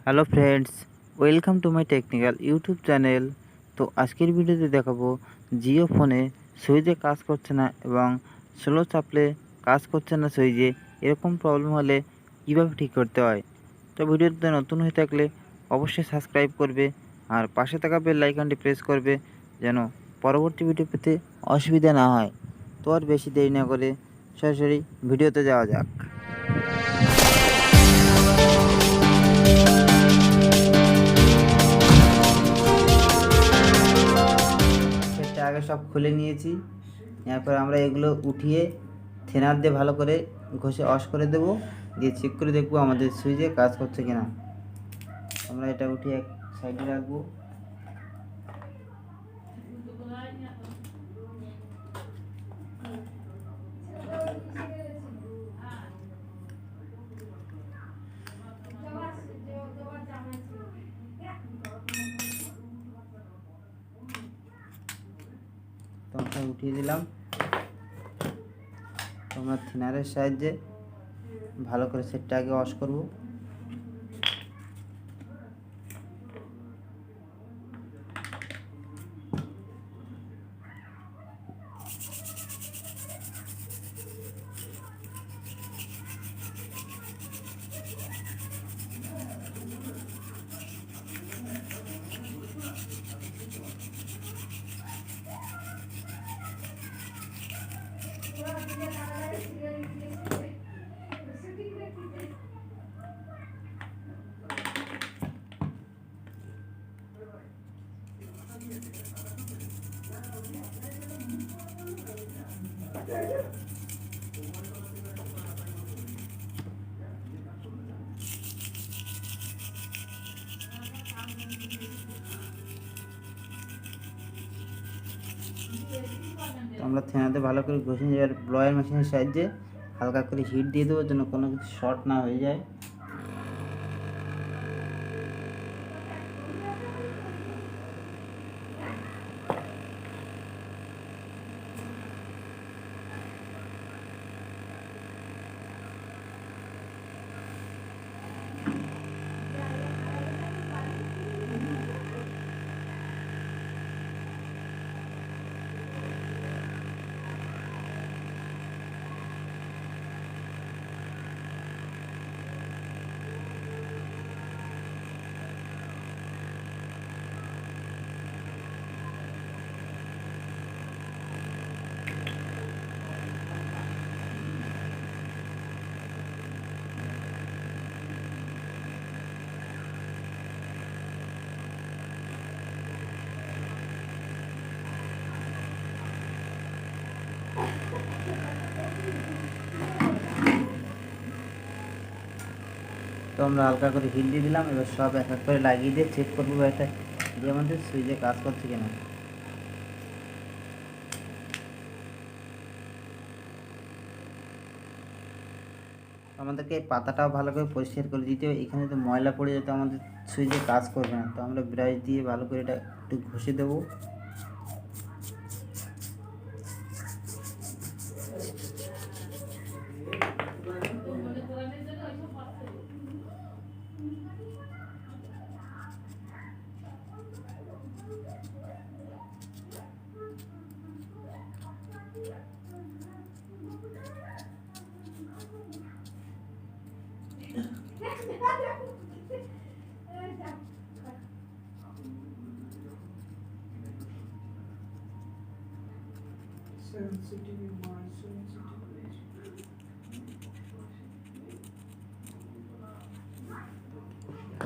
Hello friends, welcome to my technical YouTube channel. তো আজকের ভিডিওতে দেখাবো জিও ফোনে সুইচে কাজ করছে না এবং স্লো চাপলে কাজ করছে না সুইচে, এরকম প্রবলেম হলে কীভাবে ঠিক করতে হয়। তো ভিডিওতে নতুন হয়ে থাকলে অবশ্যই সাবস্ক্রাইব করবে আর পাশে থাকা বেল আইকনটি প্রেস করবে যেন পরবর্তী ভিডিও পেতে অসুবিধা না হয়। তো আর বেশি দেরি না করে সরাসরি ভিডিওতে যাওয়া যাক। সেটটা আগে সব খুলে নিয়েছি। এরপর আমরা এগুলো উঠিয়ে থেনার দিয়ে ভালো করে ঘষে অস করে দেব, দিয়ে চেক করে দেখবো আমাদের সুইচে কাজ করছে কিনা। আমরা এটা উঠিয়ে এক সাইডে রাখবো। তো উঠিয়ে দিলাম। তোমরা থিনারের সাহায্যে ভালো করে সেটটা আগে ওয়াশ করব। আমরা থেনাতে ভালো করে ঘষে নেওয়ার ব্লোয়ার মেশিনের সাহায্যে হালকা করে হিট দিয়ে দেবো যেন কোনো কিছু শর্ট না হয়ে যায়। তো আমরা হালকা করে হিট দিয়ে দিলাম। এবার সব এক এক করে লাগিয়ে দিয়ে চেক করবো এটা যে আমাদের সুইচে কাজ করছে কিনা। আমাদেরকে পাতাটাও ভালো করে পরিষ্কার করে দিতে হবে। এখানে তো ময়লা পড়ে যেতে আমাদের সুইচে কাজ করবে না। তো আমরা ব্রাশ দিয়ে ভালো করে এটা একটু ঘষে দেবো।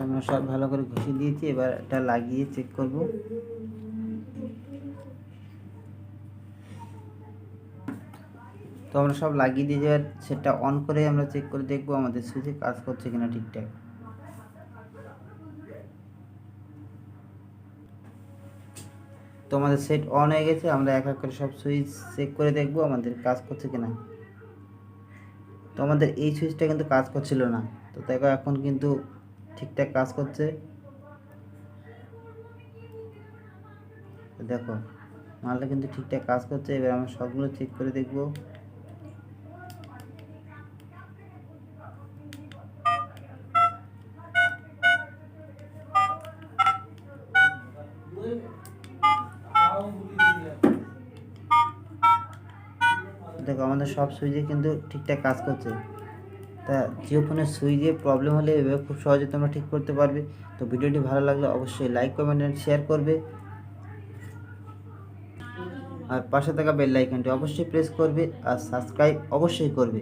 আমরা সব ভালো করে ঘষে দিয়েছি। এবার এটা লাগিয়ে চেক করব। তো আমরা সব লাগিয়ে দিয়ে যাওয়ার সেটটা অন করে আমরা চেক করে দেখবো আমাদের সুইচে কাজ করছে কিনা ঠিকঠাক। তো আমাদের সেট অন হয়ে গেছে। আমরা এক এক করে সব সুইচ চেক করে দেখবো আমাদের কাজ করছে কিনা। তো আমাদের এই সুইচটা কিন্তু কাজ করছিল না, তো দেখো এখন কিন্তু ঠিকঠাক কাজ করছে। দেখো মালটা কিন্তু ঠিকঠাক কাজ করছে। এবার আমরা সবগুলো চেক করে দেখবো। দেখো আমাদের সব সুইচে কিন্তু ঠিকঠাক কাজ করছে। তা জিও ফোনের সুইচে প্রবলেম হলে এভাবে খুব সহজে তোমরা ঠিক করতে পারবে। তো ভিডিওটি ভালো লাগলে অবশ্যই লাইক, কমেন্ট এন্ড শেয়ার করবে, আর পাশে থাকা বেল আইকনটি অবশ্যই প্রেস করবে, আর সাবস্ক্রাইব অবশ্যই করবে।